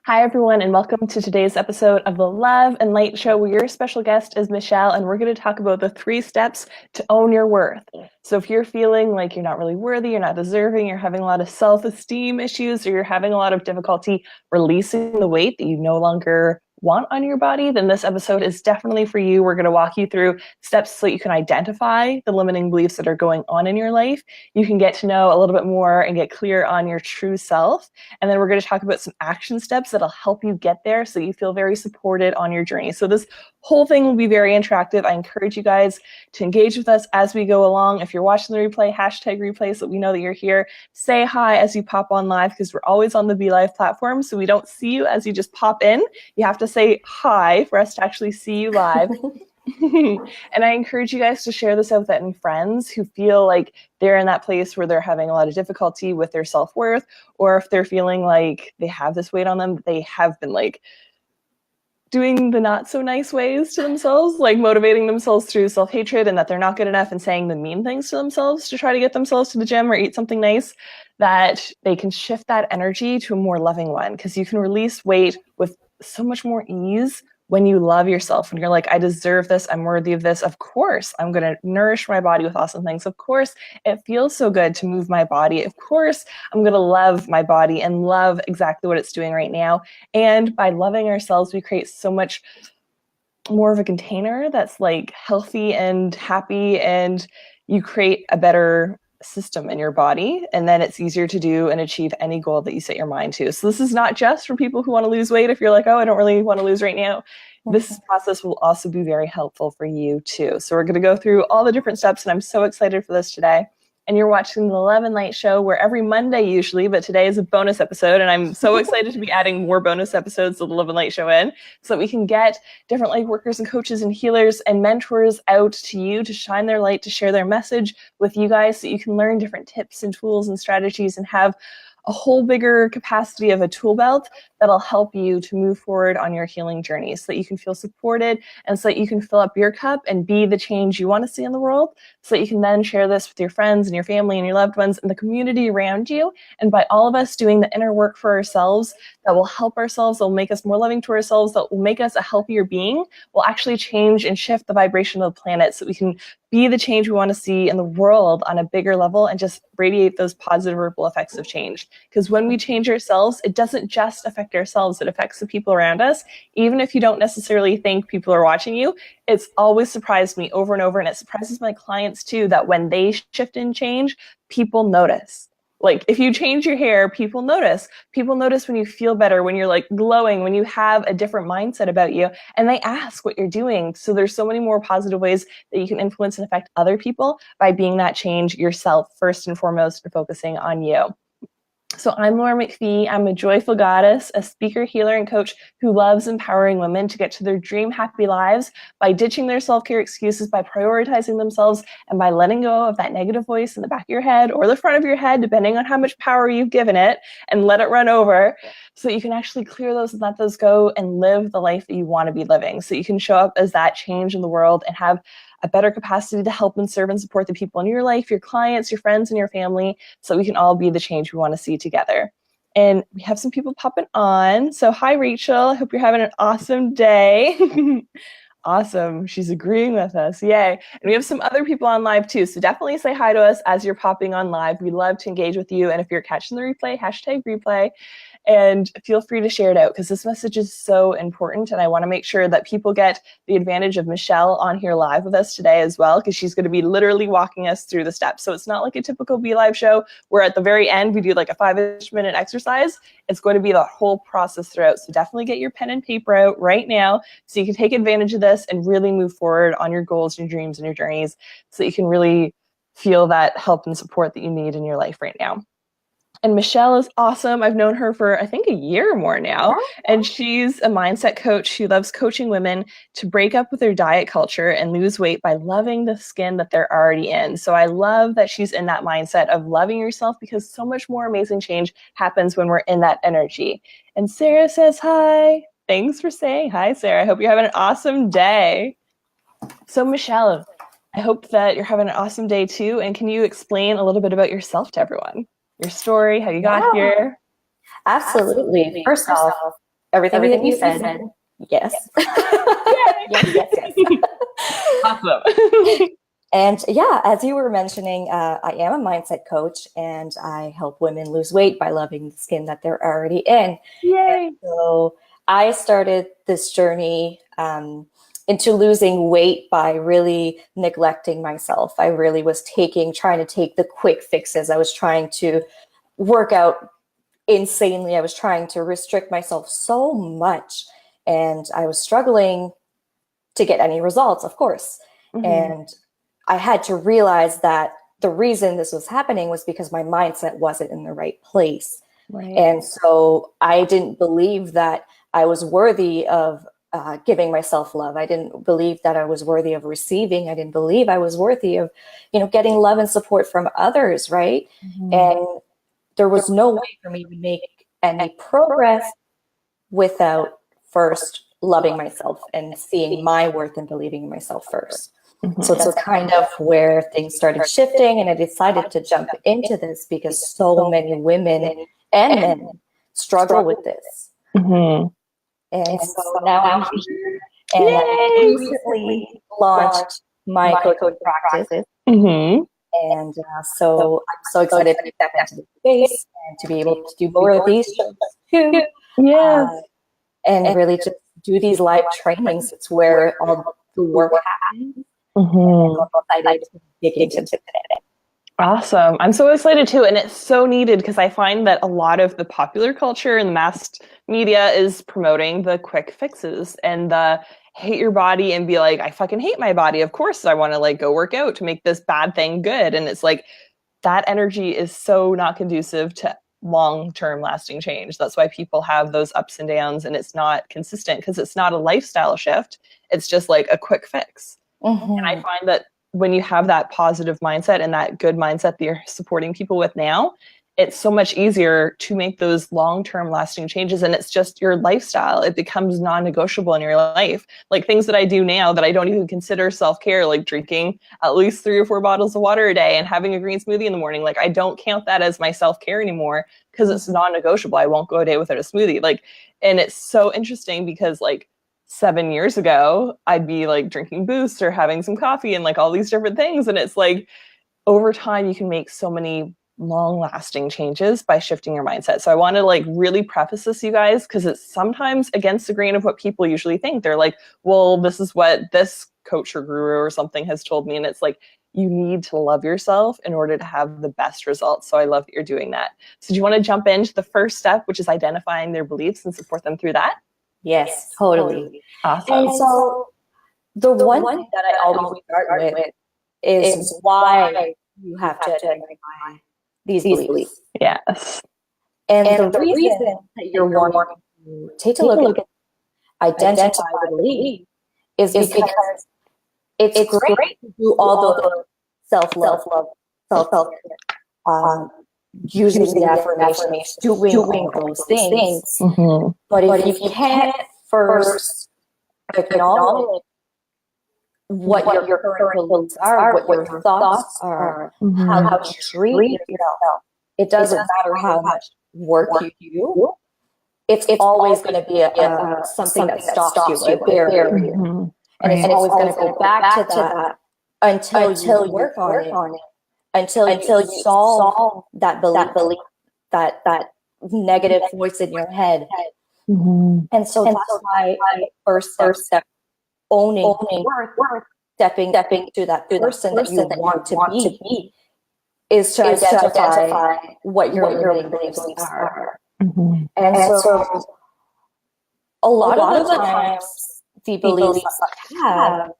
Hi, everyone, and welcome to today's episode of the Love and Light Show, where your special guest is Michelle, and we're going to talk about the 3 steps to own your worth. So if you're feeling like you're not really worthy, you're not deserving, you're having a lot of self-esteem issues, or you're having a lot of difficulty releasing the weight that you no longer want on your body, then this episode is definitely for you. We're going to walk you through steps so you can identify the limiting beliefs that are going on in your life. You can get to know a little bit more and get clear on your true self. And then we're going to talk about some action steps that'll help you get there so you feel very supported on your journey. So this whole thing will be very interactive. I encourage you guys to engage with us as we go along. If you're watching the replay, hashtag replay so we know that you're here. Say hi as you pop on live, because we're always on the Be Live platform, so we don't see you as you just pop in. You have to say hi for us to actually see you live. And I encourage you guys to share this out with any friends who feel like they're in that place where they're having a lot of difficulty with their self-worth, or if they're feeling like they have this weight on them, they have been like doing the not so nice ways to themselves, like motivating themselves through self-hatred and that they're not good enough and saying the mean things to themselves to try to get themselves to the gym or eat something nice, that they can shift that energy to a more loving one, because you can release weight with so much more ease when you love yourself, when you're like, I deserve this, I'm worthy of this, of course I'm going to nourish my body with awesome things, of course it feels so good to move my body, of course I'm going to love my body and love exactly what it's doing right now. And by loving ourselves, we create so much more of a container that's like healthy and happy, and you create a better system in your body, and then it's easier to do and achieve any goal that you set your mind to. So this is not just for people who want to lose weight. If you're like, oh, I don't really want to lose right now, this process will also be very helpful for you too. So we're going to go through all the different steps, and I'm so excited for this today. And you're watching the Love and Light Show, where every Monday usually, but today is a bonus episode, and I'm so excited to be adding more bonus episodes to the Love and Light Show in, so that we can get different light workers and coaches and healers and mentors out to you to shine their light, to share their message with you guys, so you can learn different tips and tools and strategies and have a whole bigger capacity of a tool belt that'll help you to move forward on your healing journey, so that you can feel supported and so that you can fill up your cup and be the change you want to see in the world, so that you can then share this with your friends and your family and your loved ones and the community around you. And by all of us doing the inner work for ourselves that will help ourselves, that will make us more loving to ourselves, that will make us a healthier being, will actually change and shift the vibration of the planet, so we can be the change we want to see in the world on a bigger level and just radiate those positive ripple effects of change. Because when we change ourselves, it doesn't just affect ourselves, it affects the people around us. Even if you don't necessarily think people are watching you, it's always surprised me over and over, and it surprises my clients too, that when they shift and change, people notice. Like if you change your hair, people notice. People notice when you feel better, when you're like glowing, when you have a different mindset about you, and they ask what you're doing. So there's so many more positive ways that you can influence and affect other people by being that change yourself, first and foremost, and focusing on you. So I'm Laura McPhee. I'm a joyful goddess, a speaker, healer, and coach who loves empowering women to get to their dream happy lives by ditching their self-care excuses, by prioritizing themselves, and by letting go of that negative voice in the back of your head or the front of your head, depending on how much power you've given it, and let it run over, so that you can actually clear those and let those go and live the life that you want to be living, so you can show up as that change in the world and have a better capacity to help and serve and support the people in your life, your clients, your friends, and your family, so we can all be the change we want to see together. And we have some people popping on. So hi, Rachel. I hope you're having an awesome day. Awesome. She's agreeing with us. Yay. And we have some other people on live too. So definitely say hi to us as you're popping on live. We love to engage with you. And if you're catching the replay, hashtag replay. And feel free to share it out, because this message is so important, and I want to make sure that people get the advantage of Michelle on here live with us today as well, because she's going to be literally walking us through the steps. So it's not like a typical Be Live show where at the very end we do like a 5-ish minute exercise. It's going to be the whole process throughout. So definitely get your pen and paper out right now so you can take advantage of this and really move forward on your goals, your dreams, and your journeys, so that you can really feel that help and support that you need in your life right now. And Michelle is awesome. I've known her for, I think, a year or more now. And she's a mindset coach who loves coaching women to break up with their diet culture and lose weight by loving the skin that they're already in. So I love that she's in that mindset of loving yourself, because so much more amazing change happens when we're in that energy. And Sarah says hi. Thanks for saying hi, Sarah. I hope you're having an awesome day. So Michelle, I hope that you're having an awesome day too. And can you explain a little bit about yourself to everyone? Your story, how you got here? Absolutely. First off, everything you said. Yes. Yes. Awesome. And yeah, as you were mentioning, I am a mindset coach, and I help women lose weight by loving the skin that they're already in. Yay. And so I started this journey into losing weight by really neglecting myself. I really was trying to take the quick fixes. I was trying to work out insanely. I was trying to restrict myself so much, and I was struggling to get any results, of course. And I had to realize that the reason this was happening was because my mindset wasn't in the right place. Right. And so I didn't believe that I was worthy of giving myself love. I didn't believe that I was worthy of receiving. I didn't believe I was worthy of, getting love and support from others, right? And there was no way for me to make any progress without first loving myself and seeing my worth and believing in myself first. So that's kind of where things started shifting, and I decided to jump into this because so many women and men struggle with this. And so now I'm here, and I recently launched my coaching practice. And so I'm so excited to step into the space and to be able to do more of these shows too. And really just do these live trainings. It's where all the work happens. And I'm excited to dig into today. Awesome. I'm so excited too. And it's so needed because I find that a lot of the popular culture and the mass media is promoting the quick fixes and the hate your body and be like, I fucking hate my body. Of course I want to like go work out to make this bad thing good. And it's like that energy is so not conducive to long-term lasting change. That's why people have those ups and downs, and it's not consistent because it's not a lifestyle shift. It's just like a quick fix. And I find that when you have that positive mindset and that good mindset that you're supporting people with now, it's so much easier to make those long-term lasting changes. And it's just your lifestyle. It becomes non-negotiable in your life. Like things that I do now that I don't even consider self-care, like drinking at least 3 or 4 bottles of water a day and having a green smoothie in the morning. Like I don't count that as my self-care anymore because it's non-negotiable. I won't go a day without a smoothie. Like, and it's so interesting because like 7 years ago, I'd be like drinking Boost or having some coffee and like all these different things. And it's like over time, you can make so many long-lasting changes by shifting your mindset. So I want to like really preface this, you guys, because it's sometimes against the grain of what people usually think. They're like, well, this is what this coach or guru or something has told me. And it's like, you need to love yourself in order to have the best results. So I love that you're doing that. So do you want to jump into the first step, which is identifying their beliefs and support them through that? Yes, totally. Awesome. And so the one thing that I always start with is why you have to identify these beliefs. Yes. And the reason that you're wanting to take a look at identify the belief is because it's great to do all the self-love, using the affirmations, doing all those things. But if you can't first acknowledge what your current beliefs are, what your thoughts are, how you treat yourself, it doesn't matter how much work you do. It's always going to be something that stops you, a barrier. And it's always going to go back to that until you work on it, until you solve that belief, that negative voice in your head. And so that's why first step, owning worth, stepping to that person that you want to be, is to identify what your beliefs are. And so a lot of the times, the beliefs I have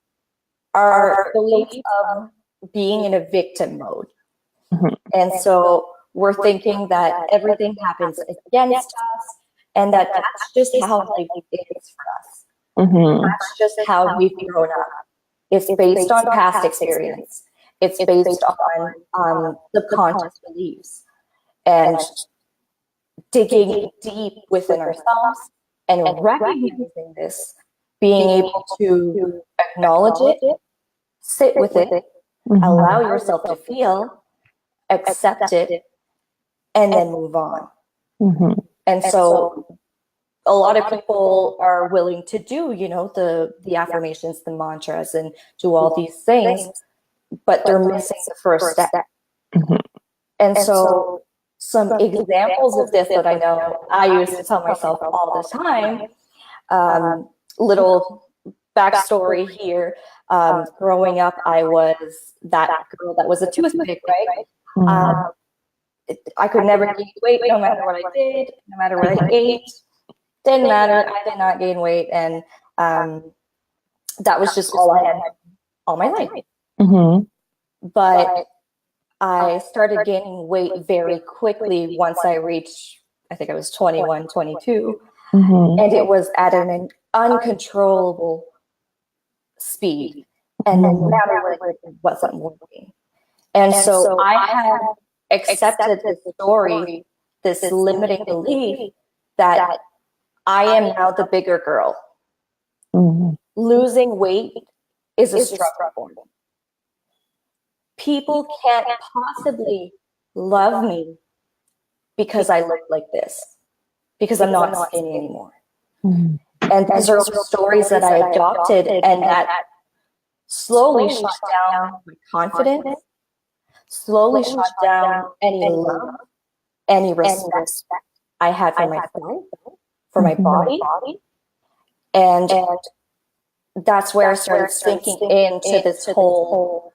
are beliefs of being in a victim mode. And so we're thinking that everything happens against us, and that's just how life is for us. That's just how we've grown up. It's based on past experience. It's based on subconscious beliefs. And digging deep within ourselves and recognizing this, being able to acknowledge it, sit with it, allow yourself to feel, accept it, and then move on. And so a lot of people are willing to do, you know, the affirmations, the mantras, and do all these things, but they're missing the first step. Mm-hmm. And so some examples of this that I know I used to tell myself all the time, little backstory here. Growing up, I was that girl that was a toothpick, right? Mm-hmm. I could never gain weight no matter what I did, no matter what I ate. Didn't matter. I did not gain weight. And that was just all I had all my life. Mm-hmm. But I started gaining weight very quickly once I reached, I think I was 21, 22. Mm-hmm. And it was at an uncontrollable speed. And no matter what, it wasn't working. And so I had accepted this story, this limiting belief that I am now the bigger girl. Mm-hmm. Losing weight is a struggle for me. People can't possibly love me because I look like this, because I'm not skinny anymore. Mm-hmm. And these are stories that I adopted, and that slowly shut down my confidence, slowly shut down any love, any respect I had for myself, for my body. And that's where I started sinking into this whole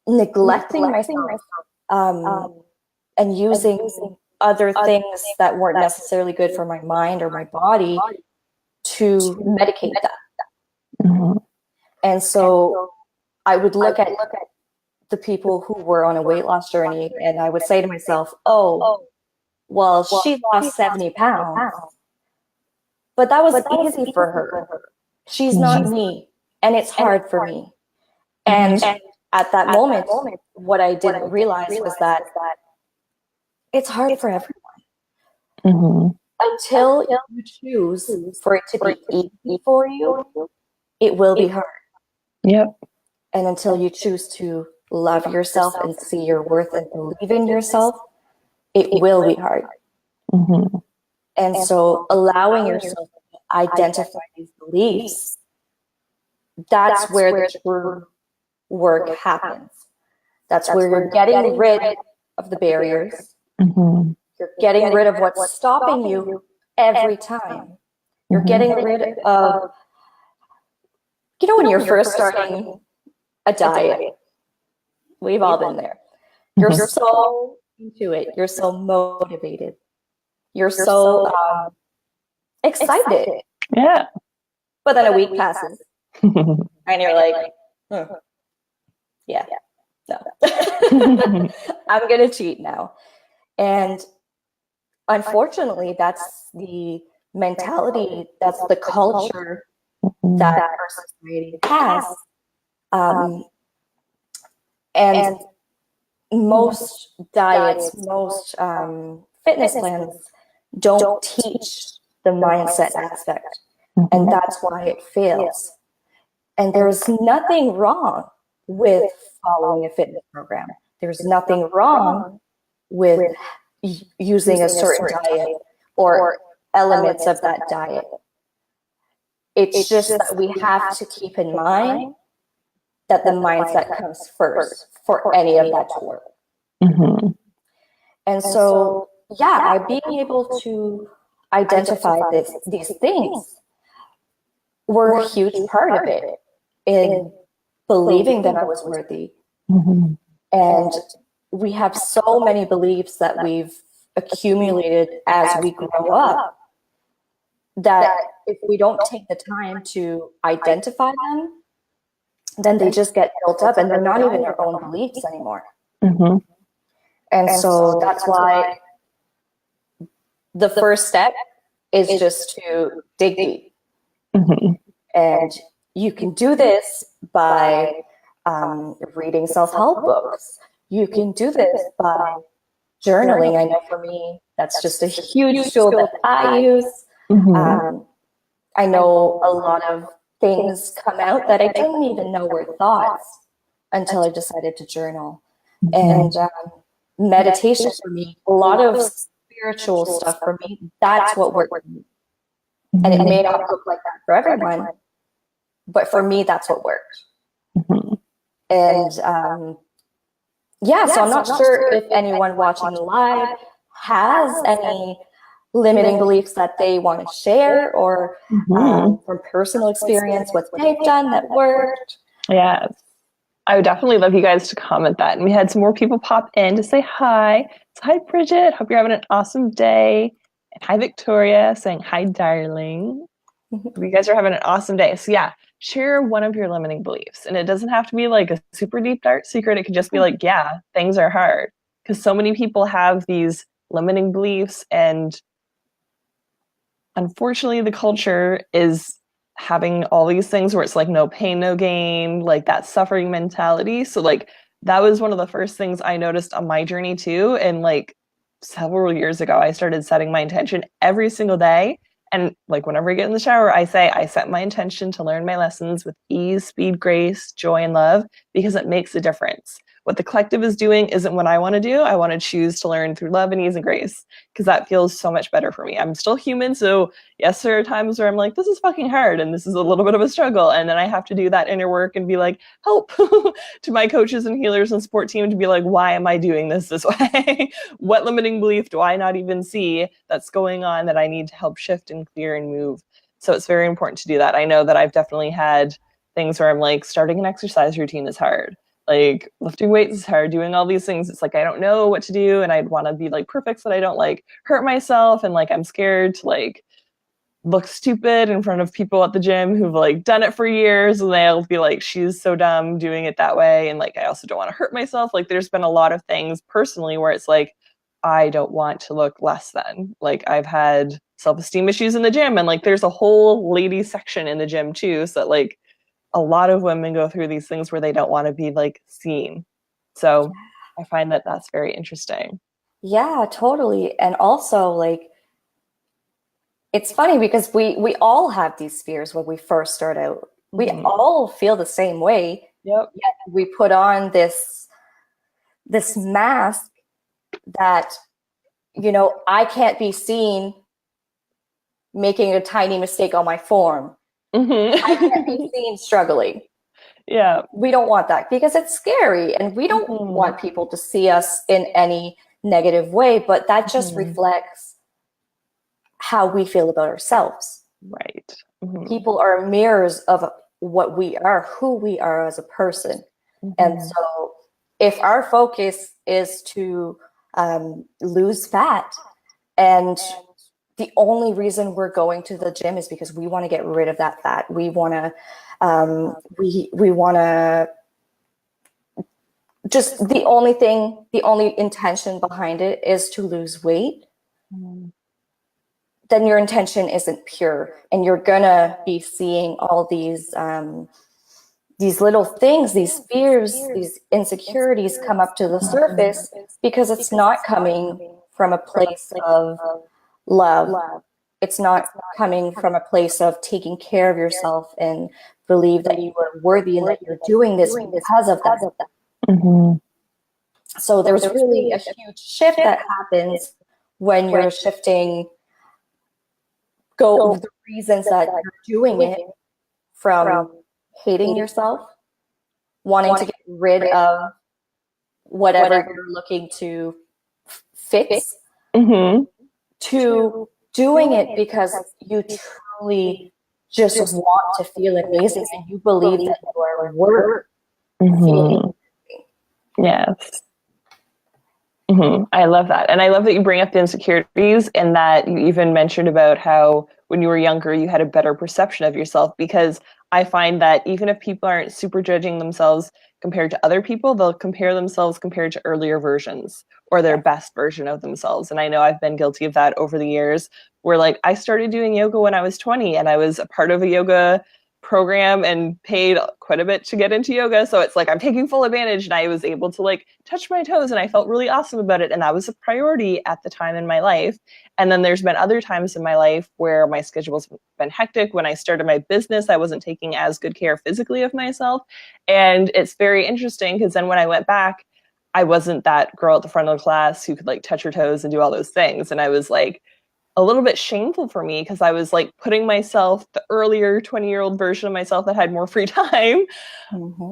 neglecting myself, and using other things that weren't necessarily good for my mind or my body to medicate that. Mm-hmm. And so I would look at the people who were on a weight loss journey, and I would say to myself, oh, well, she lost 70 pounds, but that was easy for her. She's not me, and it's hard for me. And at that moment, what I didn't realize was that it's hard for everyone. Mm-hmm. Until you choose for it to be easy for you, it will be hard. Yep. And until you choose to love yourself and see your worth and believe in yourself, it will be hard. Mm-hmm. And so allowing yourself to identify these beliefs, that's where the true work happens. That's where you're getting rid of the barriers. Mm-hmm. You're getting rid of what's stopping you every time. You're getting rid of, you know, when you're first starting a diet, we've all been there. You're so into it. You're so motivated. You're so excited. Yeah. But then a week passes and you're like, yeah, no. I'm going to cheat now. And unfortunately, that's the mentality, that's the culture that our society has. And most diets, most fitness plans don't teach the mindset aspect. And that's why it fails. And there's nothing wrong with following a fitness program. There's nothing wrong with using a certain diet or elements of that diet. It's just that we have to keep in mind that the mindset comes first for any of that to work. Mm-hmm. And so, yeah, being able to identify these things were a huge part of it in believing that I was worthy. Mm-hmm. And we have so many beliefs that we've accumulated as we grow up that if we don't take the time to identify them, then they just get built up and they're not even our own beliefs anymore. Mm-hmm. And so that's why the first step is just to dig deep. Mm-hmm. And you can do this by reading self-help books. You can do this by journaling. I know for me, that's just a huge tool that I use. Mm-hmm. I know a lot of things come out that I didn't even know were thoughts until I decided to journal. And meditation for me, a lot of spiritual stuff for me, that's what worked for me. And it may not look like that for everyone, but for me, that's what worked. And so I'm not sure if anyone watching live has any limiting beliefs that they want to share, or from personal experience, what they've done that worked. Yeah. I would definitely love you guys to comment that. And we had some more people pop in to say hi. So hi, Bridget. Hope you're having an awesome day. And hi, Victoria, saying hi, darling. Hope you guys are having an awesome day. So yeah, share one of your limiting beliefs. And it doesn't have to be like a super deep, dark secret. It could just be like, yeah, things are hard. Because so many people have these limiting beliefs. And unfortunately, the culture is having all these things where it's like no pain, no gain, like that suffering mentality. So like that was one of the first things I noticed on my journey too. And like several years ago, I started setting my intention every single day. And like whenever I get in the shower, I say, I set my intention to learn my lessons with ease, speed, grace, joy, and love, because it makes a difference. What the collective is doing isn't what I want to do. I want to choose to learn through love and ease and grace, because that feels so much better for me. I'm still human. So yes, there are times where I'm like, this is fucking hard and this is a little bit of a struggle. And then I have to do that inner work and be like, help to my coaches and healers and support team to be like, why am I doing this way? What limiting belief do I not even see that's going on that I need to help shift and clear and move? So it's very important to do that. I know that I've definitely had things where I'm like, starting an exercise routine is hard. Like lifting weights is hard, doing all these things. It's like, I don't know what to do. And I'd want to be like perfect so that I don't like hurt myself. And like, I'm scared to like look stupid in front of people at the gym who've like done it for years. And they'll be like, she's so dumb doing it that way. And like, I also don't want to hurt myself. Like there's been a lot of things personally where it's like, I don't want to look less than. Like I've had self-esteem issues in the gym. And like, there's a whole lady section in the gym too. So that like, a lot of women go through these things where they don't want to be like seen. So I find that that's very interesting. Yeah, totally. And also like, it's funny because we all have these fears when we first start out. We all feel the same way. Yep. Yet we put on this mask that, you know, I can't be seen making a tiny mistake on my form. I can't be seen struggling. Yeah. We don't want that because it's scary, and we don't want people to see us in any negative way, but that just reflects how we feel about ourselves. Right. People are mirrors of what we are, who we are as a person. And so if our focus is to lose fat, and the only reason we're going to the gym is because we want to get rid of that fat. We want to, we want to, just the only intention behind it is to lose weight. Then your intention isn't pure, and you're gonna be seeing all these little things, these fears, these insecurities come up to the surface because it's not coming from a place of love. It's not coming from a place of taking care of yourself and believe that you are worthy and that you're doing this because of that. So there's really a huge shift that happens when you're shifting the reasons that you're doing it from hating yourself, wanting to get rid of whatever you're looking to fix, to doing it because you truly just want to feel amazing and you believe that you are worth feeling. Yes. I love that. And I love that you bring up the insecurities, and that you even mentioned about how when you were younger, you had a better perception of yourself, because I find that even if people aren't super judging themselves compared to other people, they'll compare themselves compared to earlier versions or their best version of themselves. And I know I've been guilty of that over the years, where like I started doing yoga when I was 20, and I was a part of a yoga program and paid quite a bit to get into yoga. So it's like I'm taking full advantage, and I was able to like touch my toes, and I felt really awesome about it. And that was a priority at the time in my life. And then there's been other times in my life where my schedule's been hectic. When I started my business, I wasn't taking as good care physically of myself. And it's very interesting because then when I went back, I wasn't that girl at the front of the class who could like touch her toes and do all those things. And I was like a little bit shameful for me because I was like putting myself, the earlier 20-year-old version of myself that had more free time,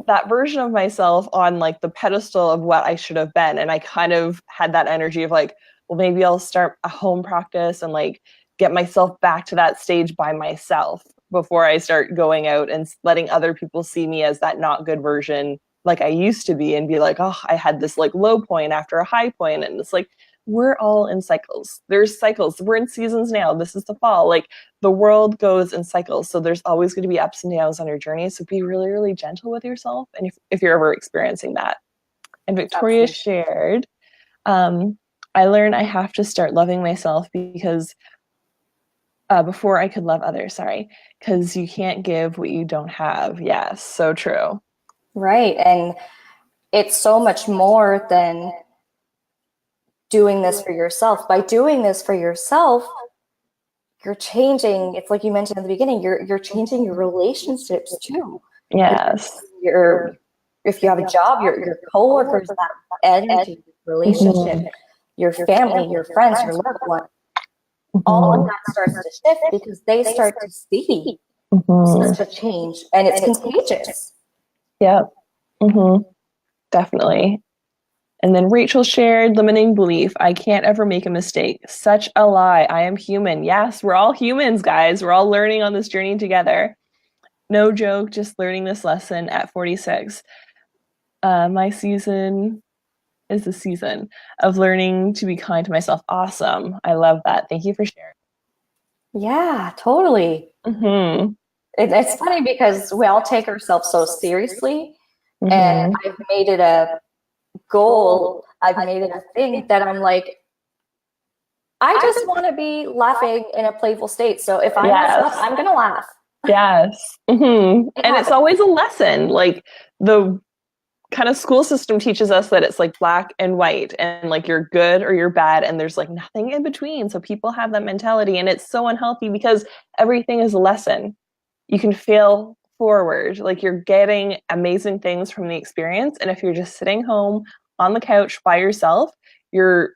that version of myself on like the pedestal of what I should have been. And I kind of had that energy of like, well, maybe I'll start a home practice and like get myself back to that stage by myself before I start going out and letting other people see me as that not good version like I used to be, and be like, oh, I had this like low point after a high point. And it's like, we're all in cycles. There's cycles. We're in seasons now. This is the fall. Like the world goes in cycles. So there's always going to be ups and downs on your journey. So be really, really gentle with yourself. And if you're ever experiencing that. And Victoria shared, I learned I have to start loving myself because before I could love others, sorry, because you can't give what you don't have. Yes, so true. Right. And it's so much more than doing this for yourself. By doing this for yourself, you're changing, it's like you mentioned in the beginning, you're changing your relationships too. Yes. If you have a job, your coworkers, that energy, relationship, your family, your friends, your loved one, all of that starts to shift because they start to see such a change, and it's contagious. Yeah. Definitely. And then Rachel shared limiting belief. I can't ever make a mistake. Such a lie. I am human. Yes, we're all humans, guys. We're all learning on this journey together. No joke, just learning this lesson at 46. My season is the season of learning to be kind to myself. Awesome. I love that. Thank you for sharing. Yeah, totally. It's funny because we all take ourselves so seriously, and I've made it a goal. I've made it a thing that I'm like, I just want to be laughing in a playful state. So if I mess up, I'm going to laugh. Yes. And it's always a lesson. Like the kind of school system teaches us that it's like black and white, and like you're good or you're bad, and there's like nothing in between. So people have that mentality, and it's so unhealthy because everything is a lesson. You can fail forward. Like you're getting amazing things from the experience. And if you're just sitting home on the couch by yourself, you're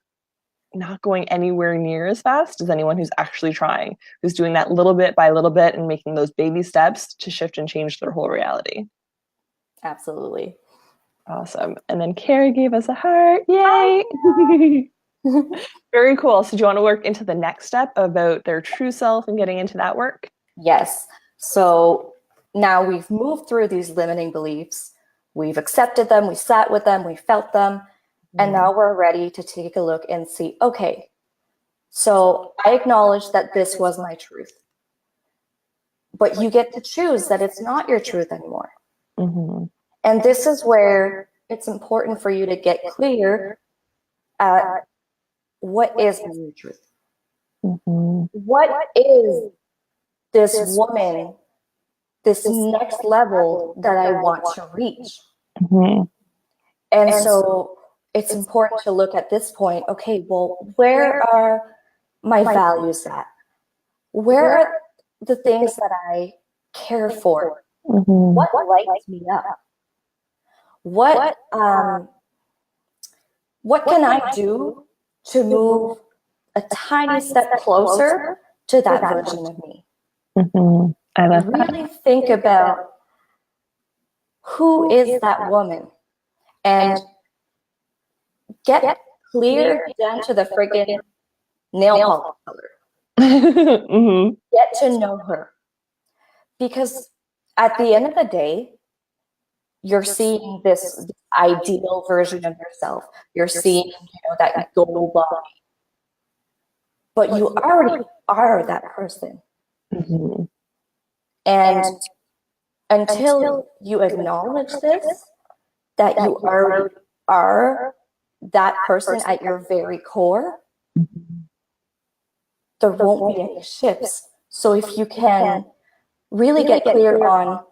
not going anywhere near as fast as anyone who's actually trying, who's doing that little bit by little bit and making those baby steps to shift and change their whole reality. Absolutely. Awesome. And then Carrie gave us a heart. Yay. Very cool. So do you want to work into the next step about their true self and getting into that work? Yes. So now we've moved through these limiting beliefs. We've accepted them. We sat with them. We felt them. And now we're ready to take a look and see, okay, so I acknowledge that this was my truth. But you get to choose that it's not your truth anymore. And this is where it's important for you to get clear at what is your truth. What is this woman, this next level that I want to reach? And so it's important to look at this point, okay, well, where are my values at? Where are the things that I care for? What lights me up? What can I do to move a tiny step closer to that version of me? I love that. Really think about who is that woman, and get clear down to the friggin' nail polish color. Get to know her. Because at the end of the day, you're seeing this ideal version of yourself. You're seeing, that goal body. But you already are that person. And until you acknowledge this, that you already are that person at your very core, there won't be any shifts. So if you can really get clear on,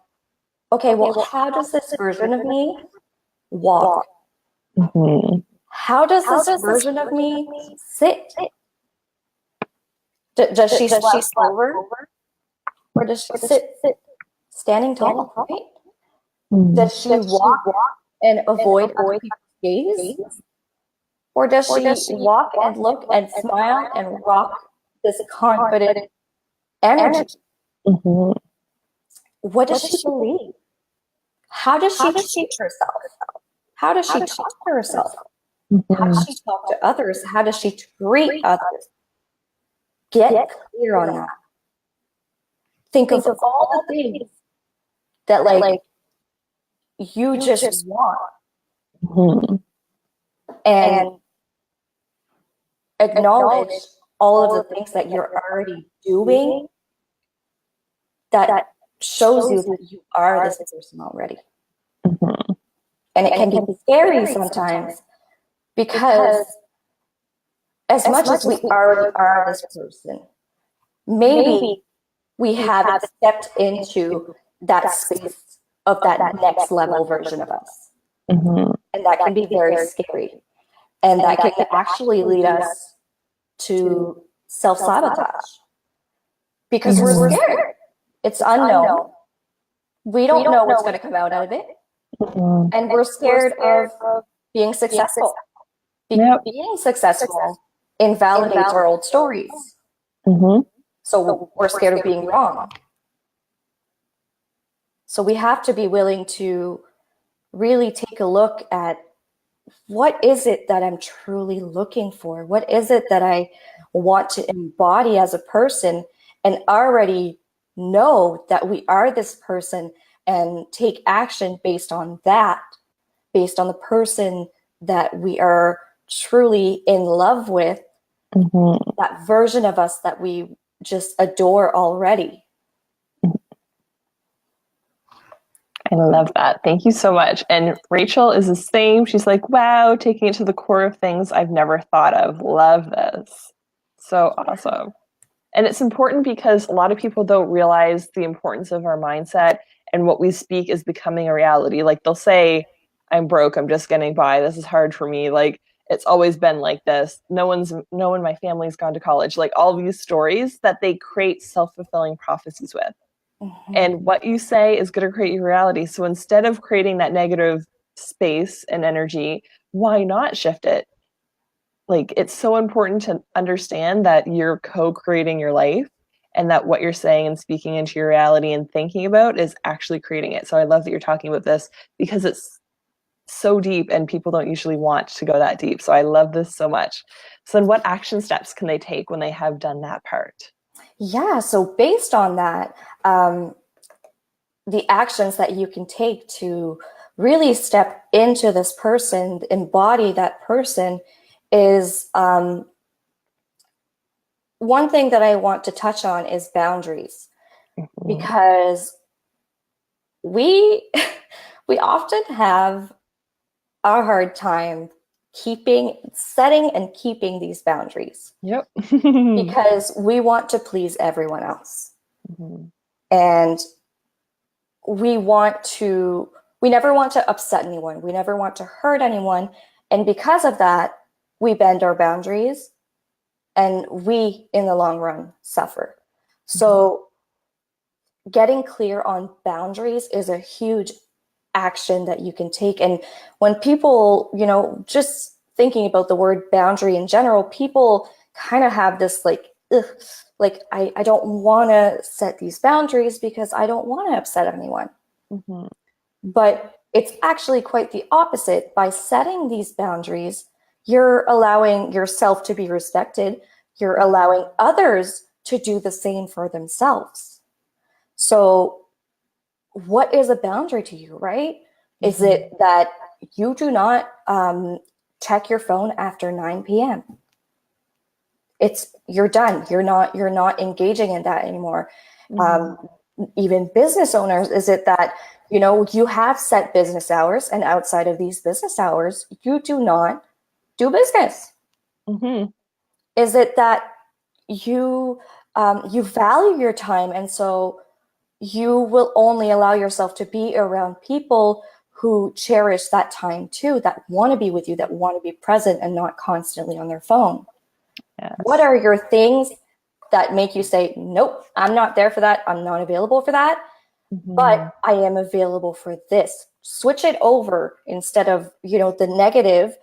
okay, well, how does this version of me walk? How does this version of me sit? Does she slouch over? Or does she sit standing tall, right? Does she walk and avoid other people's gaze? Or does she walk and look and smile and rock this confident energy. Mm-hmm. What does she believe? How does she treat herself? How does she talk to herself? How does she talk to others? How does she treat others? Get clear on that. Think of all the things that like you just want, and acknowledge all of the things that you're already doing that shows you that you are this person already. And it can be scary sometimes, because as much as we already are this person, maybe we haven't stepped into that space of that next level version of us. And that can be very scary. And that can actually lead us to self-sabotage, because we're scared. It's unknown. We don't know what's going to come out of it. And we're scared of being successful. Being successful invalidates our old stories. So we're scared of being wrong. So we have to be willing to really take a look at, what is it that I'm truly looking for? What is it that I want to embody as a person, and already know that we are this person, and take action based on that, based on the person that we are truly in love with, that version of us that we just adore already. I love that. Thank you so much. And Rachel is the same. She's like, wow, taking it to the core of things I've never thought of. Love this. So awesome. And it's important because a lot of people don't realize the importance of our mindset, and what we speak is becoming a reality. Like, they'll say, I'm broke, I'm just getting by, this is hard for me. Like, it's always been like this. No one in my family's gone to college. Like, all these stories that they create self-fulfilling prophecies with. And what you say is going to create your reality. So instead of creating that negative space and energy, why not shift it? Like, it's so important to understand that you're co-creating your life, and that what you're saying and speaking into your reality and thinking about is actually creating it. So I love that you're talking about this, because it's so deep and people don't usually want to go that deep. So I love this so much. So then what action steps can they take when they have done that part? Yeah, so based on that, the actions that you can take to really step into this person, embody that person, is one thing that I want to touch on is boundaries. Because we often have a hard time setting and keeping these boundaries. Yep. Because we want to please everyone else. And we never want to upset anyone. We never want to hurt anyone. And because of that, we bend our boundaries, and we, in the long run, suffer. So getting clear on boundaries is a huge action that you can take. And when people, just thinking about the word boundary in general, people kind of have this like, ugh, like, I don't want to set these boundaries because I don't want to upset anyone. But it's actually quite the opposite. By setting these boundaries, you're allowing yourself to be respected. You're allowing others to do the same for themselves. So what is a boundary to you, right? Is it that you do not check your phone after 9 p.m.? You're done. You're not engaging in that anymore. Even business owners, is it that, you have set business hours, and outside of these business hours, you do not do business? Is it that you value your time, and so you will only allow yourself to be around people who cherish that time too, that want to be with you, that want to be present and not constantly on their phone? Yes. What are your things that make you say, nope, I'm not there for that, I'm not available for that, but I am available for this? Switch it over instead of, the negative.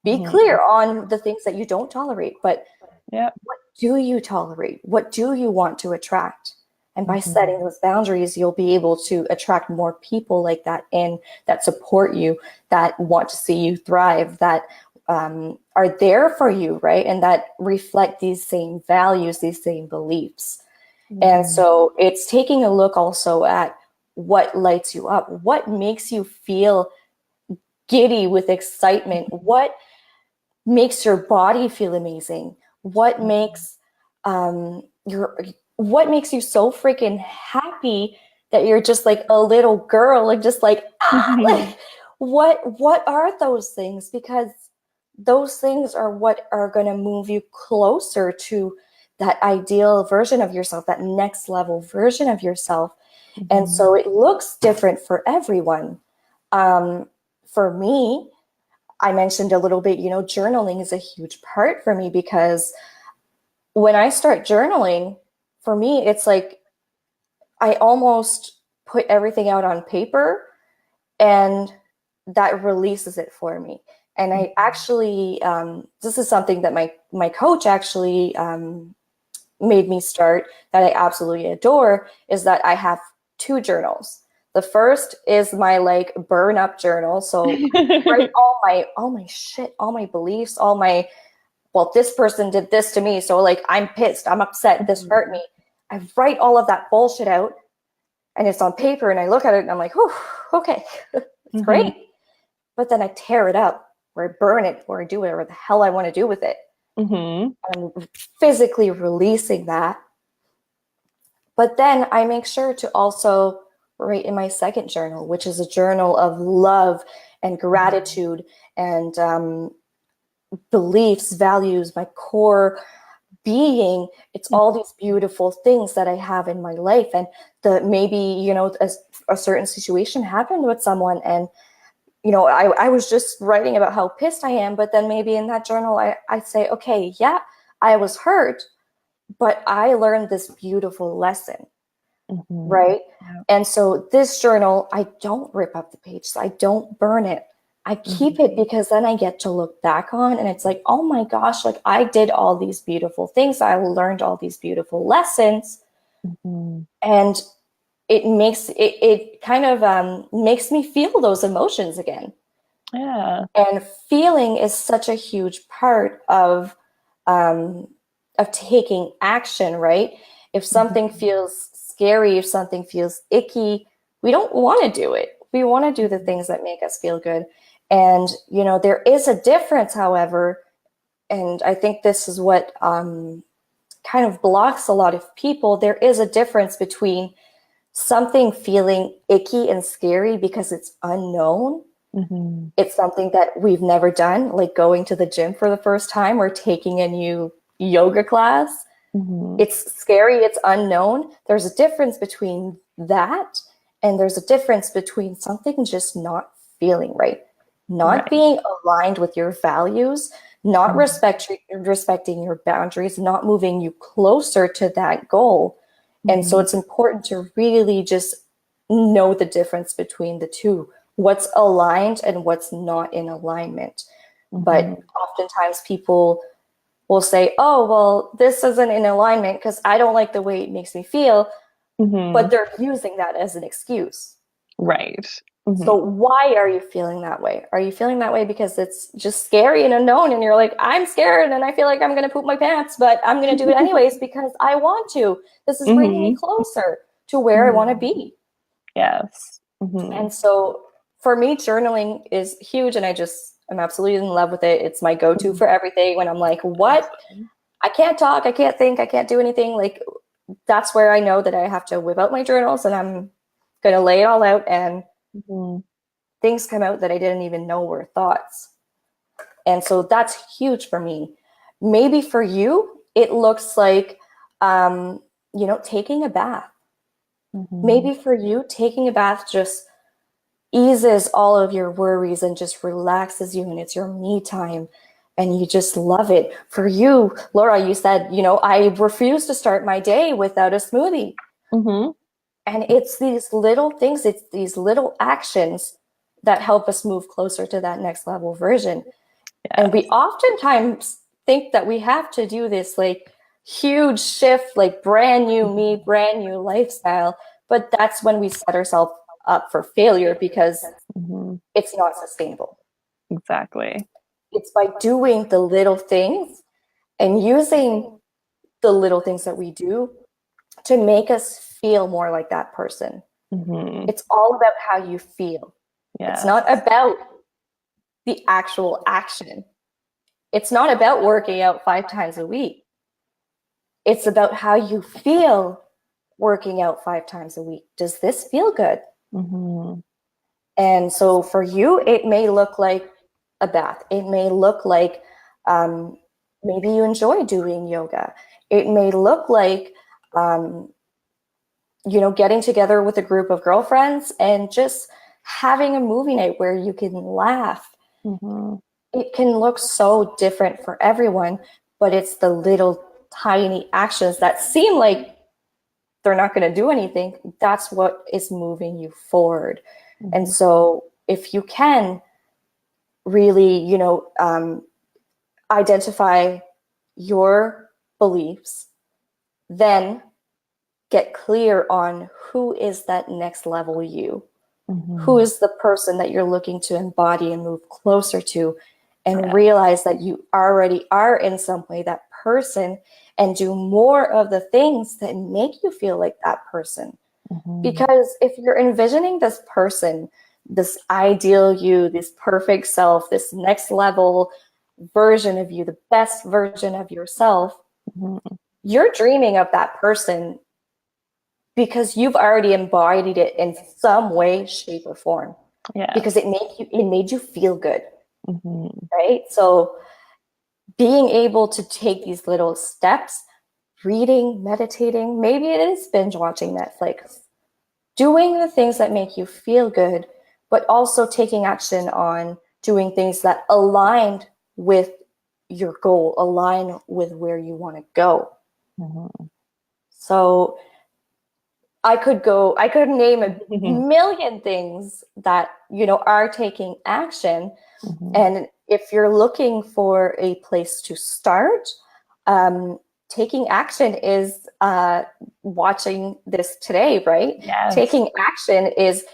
Be clear on the things that you don't tolerate, but Yeah. What do you tolerate? What do you want to attract? And by setting those boundaries, you'll be able to attract more people like that in that support you, that want to see you thrive, that are there for you, right? And that reflect these same values, these same beliefs. And so it's taking a look also at what lights you up, what makes you feel giddy with excitement, what makes your body feel amazing, what makes what makes you so freaking happy that you're just like a little girl, like just like like what are those things? Because those things are what are going to move you closer to that ideal version of yourself, that next level version of yourself. And so it looks different for everyone. For me, I mentioned a little bit, journaling is a huge part for me, because when I start journaling, for me, it's like I almost put everything out on paper, and that releases it for me. And I actually, this is something that my coach actually made me start, that I absolutely adore, is that I have 2 journals. The first is my like burn up journal. So I write all my shit, all my beliefs, all my, well, this person did this to me, so like I'm pissed, I'm upset, this hurt me. I write all of that bullshit out, and it's on paper, and I look at it and I'm like, whew, okay, it's great. But then I tear it up, or I burn it, or I do whatever the hell I want to do with it. I'm physically releasing that. But then I make sure to also write in my second journal, which is a journal of love and gratitude and beliefs, values, my core being. It's all these beautiful things that I have in my life. And maybe, a certain situation happened with someone, and I was just writing about how pissed I am, but then maybe in that journal, I say, okay, yeah, I was hurt, but I learned this beautiful lesson, right? Yeah. And so this journal, I don't rip up the pages. I don't burn it. I keep it, because then I get to look back on, and it's like, oh my gosh, like I did all these beautiful things. I learned all these beautiful lessons. And it kind of makes me feel those emotions again. Yeah. And feeling is such a huge part of taking action, right? If something feels scary, if something feels icky, we don't want to do it. We want to do the things that make us feel good. And, there is a difference, however, and I think this is what kind of blocks a lot of people. There is a difference between something feeling icky and scary because it's unknown. It's something that we've never done, like going to the gym for the first time or taking a new yoga class. It's scary, it's unknown. There's a difference between that, and there's a difference between something just not feeling right, not being aligned with your values, not respecting your boundaries, not moving you closer to that goal. And so it's important to really just know the difference between the two, what's aligned and what's not in alignment. But oftentimes people will say, oh, well, this isn't in alignment because I don't like the way it makes me feel. But they're using that as an excuse. Right. So why are you feeling that way? Are you feeling that way because it's just scary and unknown, and you're like, I'm scared and I feel like I'm going to poop my pants, but I'm going to do it anyways because I want to. This is bringing me closer to where I want to be. Yes. And so for me, journaling is huge, and I'm absolutely in love with it. It's my go-to for everything. When I'm like, what? I can't talk, I can't think, I can't do anything. Like, that's where I know that I have to whip out my journals, and I'm going to lay it all out, and things come out that I didn't even know were thoughts. And so that's huge for me. Maybe for you, it looks like, taking a bath. Maybe for you, taking a bath just eases all of your worries and just relaxes you, and it's your me time, and you just love it. For you, Laura, you said, I refuse to start my day without a smoothie. And it's these little things, it's these little actions that help us move closer to that next level version. And we oftentimes think that we have to do this like huge shift, like brand new me, brand new lifestyle. But that's when we set ourselves up for failure because it's not sustainable. Exactly. It's by doing the little things and using the little things that we do to make us feel more like that person. It's all about how you feel. Yes. It's not about the actual action. It's not about working out 5 times a week. It's about how you feel working out 5 times a week. Does this feel good? And so for you, it may look like a bath. It may look like maybe you enjoy doing yoga. It may look like, getting together with a group of girlfriends and just having a movie night where you can laugh. It can look so different for everyone, but it's the little tiny actions that seem like they're not going to do anything. That's what is moving you forward. And so if you can really, identify your beliefs, then get clear on who is that next level you, who is the person that you're looking to embody and move closer to, and realize that you already are in some way that person, and do more of the things that make you feel like that person. Because if you're envisioning this person, this ideal you, this perfect self, this next level version of you, the best version of yourself, you're dreaming of that person because you've already embodied it in some way, shape, or form. Because it made you feel good. Right? So being able to take these little steps, reading, meditating, maybe it is binge watching Netflix, doing the things that make you feel good, but also taking action on doing things that align with your goal, align with where you want to go. So I could name a million things that, are taking action. And if you're looking for a place to start, taking action is watching this today, right? Yes. Taking action is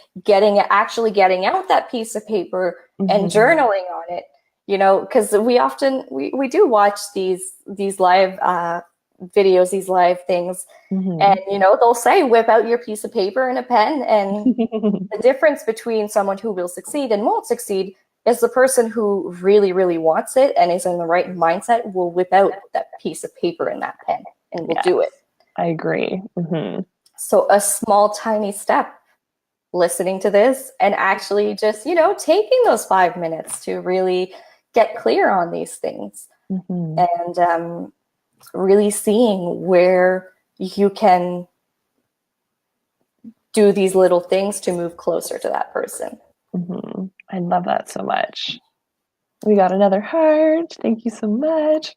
actually getting out that piece of paper and journaling on it, because we often, we do watch these live videos, these live things, and they'll say whip out your piece of paper and a pen, and the difference between someone who will succeed and won't succeed is the person who really, really wants it and is in the right mindset will whip out that piece of paper and that pen and will do it. I agree. So a small, tiny step, listening to this and actually just, taking those 5 minutes to really get clear on these things and really seeing where you can do these little things to move closer to that person. I love that so much. We got another heart. Thank you so much.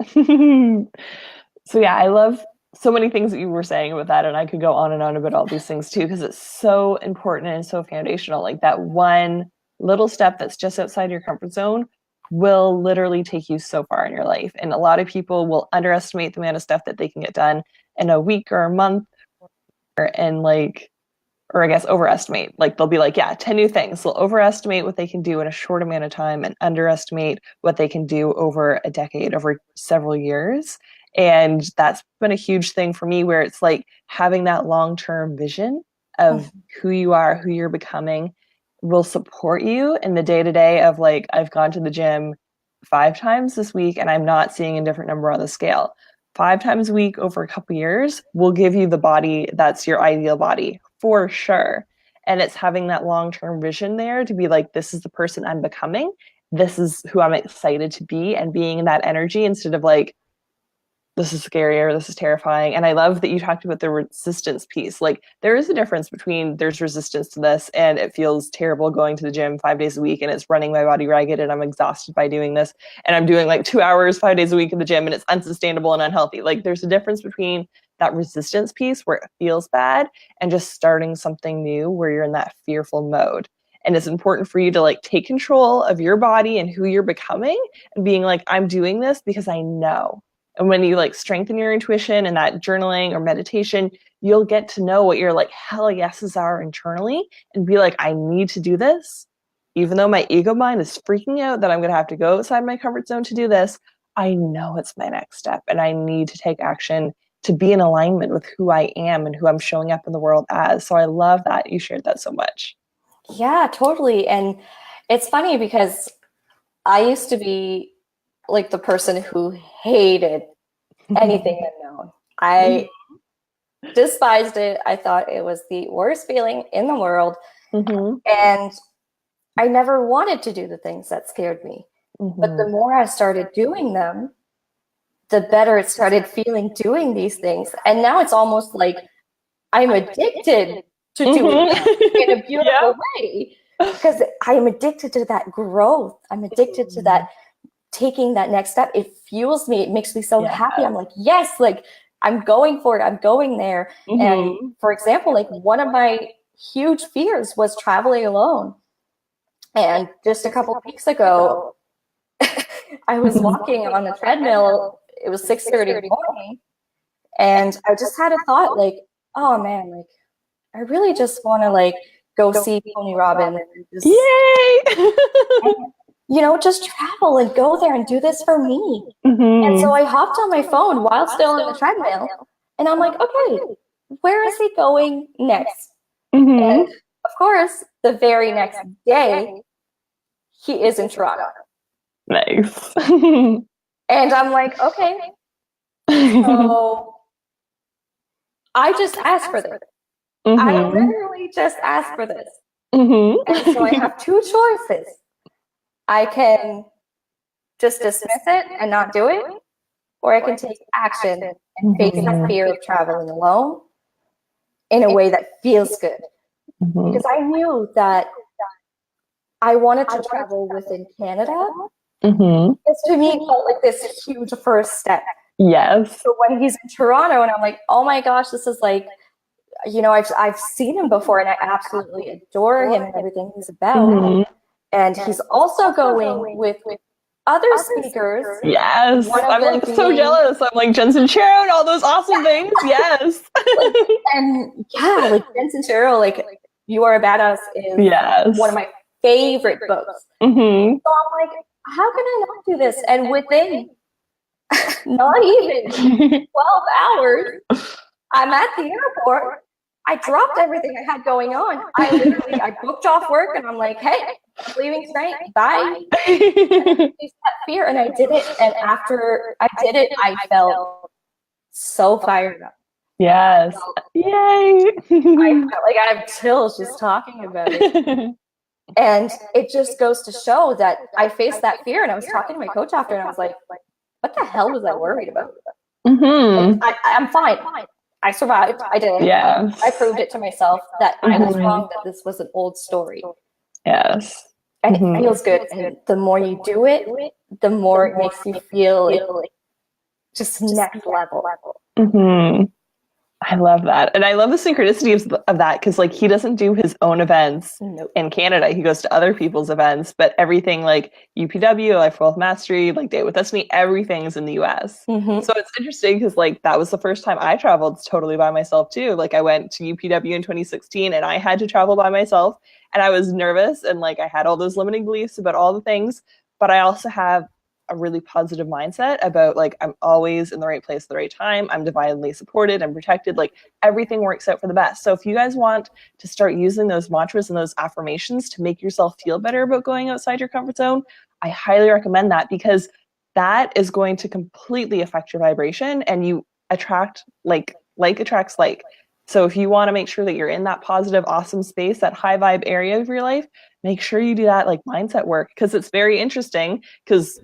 So yeah, I love so many things that you were saying about that, and I could go on and on about all these things too, because it's so important and so foundational. Like that one little step that's just outside your comfort zone will literally take you so far in your life. And a lot of people will underestimate the amount of stuff that they can get done in a week or a month, or I guess overestimate. Like they'll be like, 10 new things. They'll overestimate what they can do in a short amount of time and underestimate what they can do over a decade, over several years. And that's been a huge thing for me, where it's like having that long-term vision of who you are, who you're becoming, will support you in the day-to-day of like, I've gone to the gym 5 times this week and I'm not seeing a different number on the scale. 5 times a week over a couple years will give you the body that's your ideal body for sure. And it's having that long-term vision there to be like, this is the person I'm becoming. This is who I'm excited to be, and being in that energy instead of like, this is scary or this is terrifying. And I love that you talked about the resistance piece. Like there is a difference between there's resistance to this and it feels terrible going to the gym 5 days a week and it's running my body ragged and I'm exhausted by doing this. And I'm doing like 2 hours, 5 days a week in the gym and it's unsustainable and unhealthy. Like there's a difference between that resistance piece where it feels bad and just starting something new where you're in that fearful mode. And it's important for you to like take control of your body and who you're becoming and being like, I'm doing this because I know. And when you like strengthen your intuition and that journaling or meditation, you'll get to know what your like hell yeses are internally and be like, I need to do this. Even though my ego mind is freaking out that I'm going to have to go outside my comfort zone to do this, I know it's my next step and I need to take action to be in alignment with who I am and who I'm showing up in the world as. So I love that you shared that so much. Yeah, totally. And it's funny because I used to be like the person who hated anything unknown. I despised it. I thought it was the worst feeling in the world. And I never wanted to do the things that scared me. But the more I started doing them, the better it started feeling doing these things. And now it's almost like I'm addicted to doing it in a beautiful way, because I am addicted to that growth. I'm addicted to that taking that next step. It fuels me. It makes me so happy. I'm like, yes, like I'm going for it. I'm going there. And for example, like one of my huge fears was traveling alone. And just a couple of weeks ago, I was walking on a treadmill. It was 6:30 in the morning. And I just had a thought like, oh man, like I really just want to like go see Tony Robbins. And just, yay! and, just travel and go there and do this for me. And so I hopped on my phone while still on the treadmill. And I'm like, okay, where is he going next? And of course, the very next day, he is in Toronto. Nice. And I'm like, okay. So I just asked for this. I literally just asked for this. And so I have two choices. I can just dismiss it and not do it, or I can take action and face the fear of traveling alone in a way that feels good. Because I knew that I wanted to travel within Canada. Because to me, it felt like this huge first step. Yes. So when he's in Toronto and I'm like, oh my gosh, this is like, I've seen him before and I absolutely adore him and everything he's about. And he's also going with other speakers. Yes. I'm like so jealous. I'm like Jensen Chero and all those awesome things. Yes. And yeah, like Jensen Chero, like You Are a Badass is one of my favorite books. So I'm like, how can I not do this? And within not even 12 hours, I'm at the airport. I dropped everything I had going on. I booked off work and I'm like, hey, I'm leaving tonight. Bye. And I faced that fear and I did it. And after I did it, I felt so fired up. Yes. Yay. I felt like I have chills just talking about it. And it just goes to show that I faced that fear. And I was talking to my coach after and I was like, what the hell was I worried about? I'm fine. I survived. I did it. Yes. I proved it to myself that I was wrong, that this was an old story. Yes. And it feels good. And the more you do it, the more it makes you feel just next level. I love that. And I love the synchronicity of that because like he doesn't do his own events in Canada. He goes to other people's events, but everything like UPW, Life Wealth Mastery, like Date with Destiny, everything's in the US. So it's interesting because like that was the first time I traveled totally by myself too. Like I went to UPW in 2016 and I had to travel by myself and I was nervous and like I had all those limiting beliefs about all the things, but I also have a really positive mindset about like I'm always in the right place at the right time. I'm divinely supported and protected. Like everything works out for the best. So if you guys want to start using those mantras and those affirmations to make yourself feel better about going outside your comfort zone, I highly recommend that because that is going to completely affect your vibration and you attract like attracts like. So if you want to make sure that you're in that positive, awesome space, that high vibe area of your life, make sure you do that like mindset work because it's very interesting because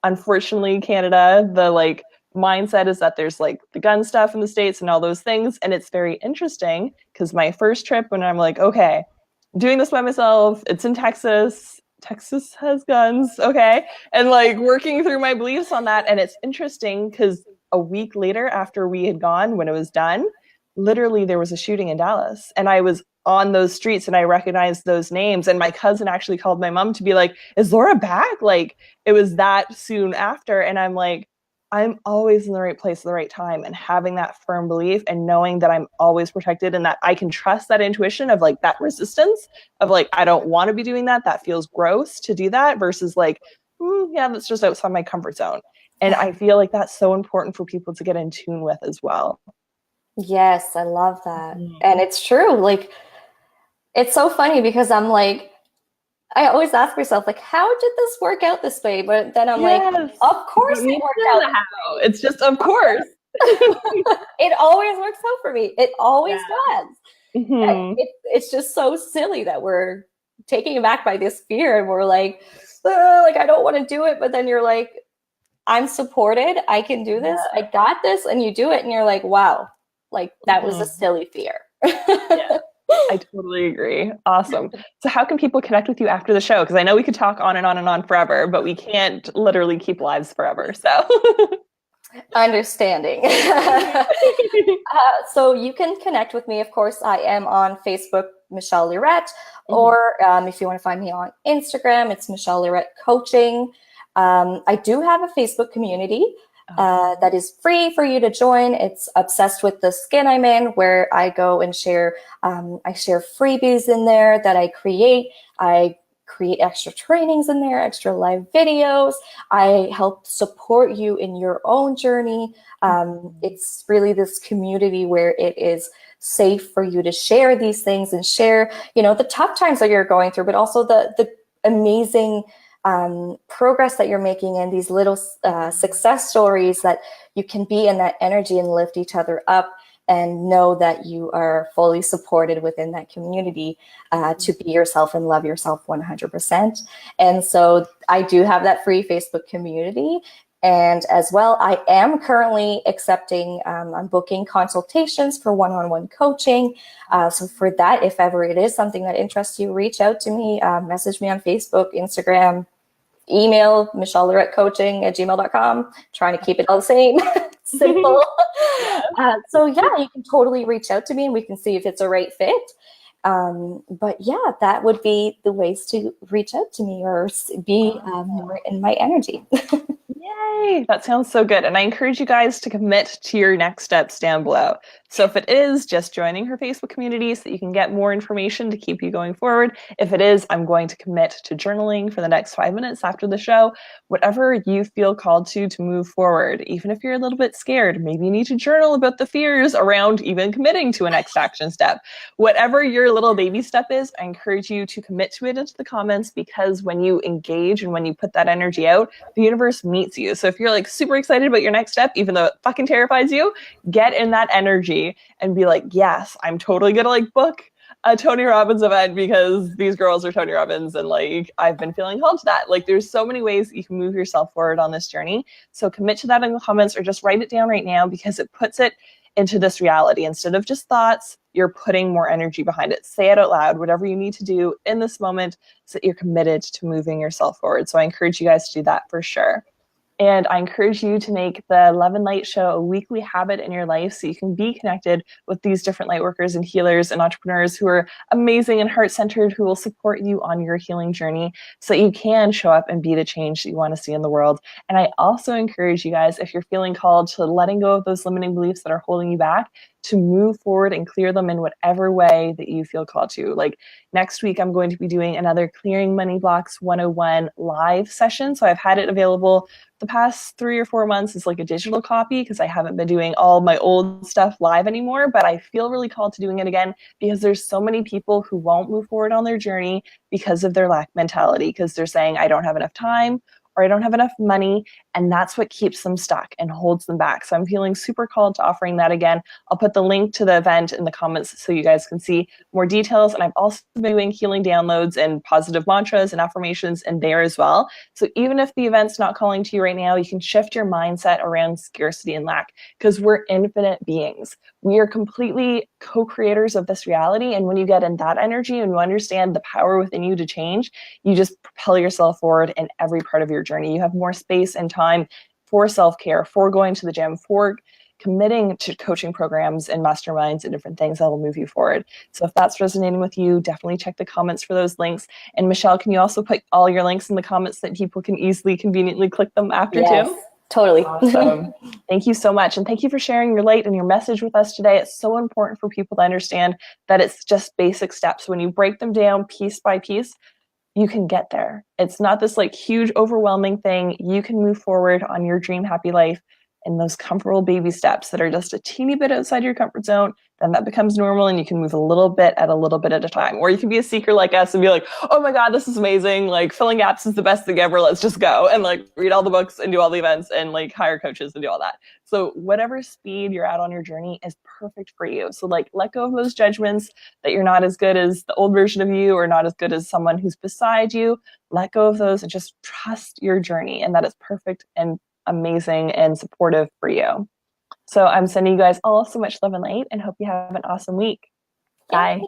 unfortunately, Canada, the like mindset is that there's like the gun stuff in the States and all those things. And it's very interesting because my first trip when I'm like, okay, I'm doing this by myself. It's in Texas. Texas has guns. Okay. And like working through my beliefs on that. And it's interesting because a week later after we had gone, when it was done, literally there was a shooting in Dallas. And I was on those streets and I recognized those names. And my cousin actually called my mom to be like, is Laura back? Like, it was that soon after. And I'm like, I'm always in the right place at the right time, and having that firm belief and knowing that I'm always protected and that I can trust that intuition of like that resistance of like, I don't want to be doing that. That feels gross to do that versus like, yeah, that's just outside my comfort zone. And I feel like that's so important for people to get in tune with as well. Yes, I love that. And it's true. Like, it's so funny because I'm like, I always ask myself, like, how did this work out this way? But then I'm like, of course it worked out how. It's just, of course. It always works out for me. It always does. It's just so silly that we're taken aback by this fear and we're like, I don't want to do it. But then you're like, I'm supported. I can do this. I got this. And you do it. And you're like, wow, like that was a silly fear. I totally agree. Awesome. So how can people connect with you after the show? Because I know we could talk on and on and on forever, but we can't literally keep lives forever. So understanding. So you can connect with me. Of course, I am on Facebook, Michelle Lirette, or if you want to find me on Instagram, it's Michelle Lirette Coaching. I do have a Facebook community that is free for you to join. It's Obsessed with the Skin I'm In, where I go and share, I share freebies in there that I create. I create extra trainings in there, extra live videos. I help support you in your own journey. It's really this community where it is safe for you to share these things and share, the tough times that you're going through, but also the amazing progress that you're making and these little success stories that you can be in that energy and lift each other up and know that you are fully supported within that community to be yourself and love yourself 100%. And so I do have that free Facebook community. And as well, I am currently accepting, I'm booking consultations for one-on-one coaching. So for that, if ever it is something that interests you, reach out to me, message me on Facebook, Instagram, email, michelleLiretteCoaching@gmail.com. Trying to keep it all the same, simple. So yeah, you can totally reach out to me and we can see if it's a right fit. But yeah, that would be the ways to reach out to me or be more in my energy. Yay! That sounds so good. And I encourage you guys to commit to your next steps down below. So if it is just joining her Facebook community so that you can get more information to keep you going forward, if it is, I'm going to commit to journaling for the next 5 minutes after the show, whatever you feel called to move forward. Even if you're a little bit scared, maybe you need to journal about the fears around even committing to a next action step. Whatever your little baby step is, I encourage you to commit to it into the comments, because when you engage and when you put that energy out, the universe meets you. So if you're like super excited about your next step, even though it fucking terrifies you, get in that energy and be like, yes, I'm totally gonna like book a Tony Robbins event because these girls are Tony Robbins and like I've been feeling called to that. Like there's so many ways that you can move yourself forward on this journey. So commit to that in the comments or just write it down right now, because it puts it into this reality. Instead of just thoughts, you're putting more energy behind it. Say it out loud, whatever you need to do in this moment so that you're committed to moving yourself forward. So I encourage you guys to do that for sure. And I encourage you to make the Love and Light Show a weekly habit in your life so you can be connected with these different light workers and healers and entrepreneurs who are amazing and heart-centered, who will support you on your healing journey so that you can show up and be the change that you want to see in the world. And I also encourage you guys, if you're feeling called to letting go of those limiting beliefs that are holding you back, to move forward and clear them in whatever way that you feel called to. Like next week, I'm going to be doing another Clearing Money Blocks 101 live session. So I've had it available the past 3 or 4 months as like a digital copy because I haven't been doing all my old stuff live anymore, but I feel really called to doing it again because there's so many people who won't move forward on their journey because of their lack mentality, because they're saying, I don't have enough time, or I don't have enough money, and that's what keeps them stuck and holds them back. So I'm feeling super called to offering that again. I'll put the link to the event in the comments so you guys can see more details. And I've also been doing healing downloads and positive mantras and affirmations in there as well. So even if the event's not calling to you right now, you can shift your mindset around scarcity and lack, because we're infinite beings. We are completely co-creators of this reality. And when you get in that energy and you understand the power within you to change, you just propel yourself forward in every part of your journey. You have more space and time for self-care, for going to the gym, for committing to coaching programs and masterminds and different things that will move you forward. So if that's resonating with you, definitely check the comments for those links. And Michelle, can you also put all your links in the comments that people can easily, conveniently click them after too? Totally. Awesome. Thank you so much. And thank you for sharing your light and your message with us today. It's so important for people to understand that it's just basic steps. When you break them down piece by piece, you can get there. It's not this like huge, overwhelming thing. You can move forward on your dream happy life in those comfortable baby steps that are just a teeny bit outside your comfort zone. Then that becomes normal and you can move a little bit at a time. Or you can be a seeker like us and be like, oh my God, this is amazing. Like filling apps is the best thing ever. Let's just go and like read all the books and do all the events and like hire coaches and do all that. So whatever speed you're at on your journey is perfect for you. So like let go of those judgments that you're not as good as the old version of you or not as good as someone who's beside you. Let go of those and just trust your journey and that it's perfect and amazing and supportive for you. So I'm sending you guys all so much love and light and hope you have an awesome week. Bye.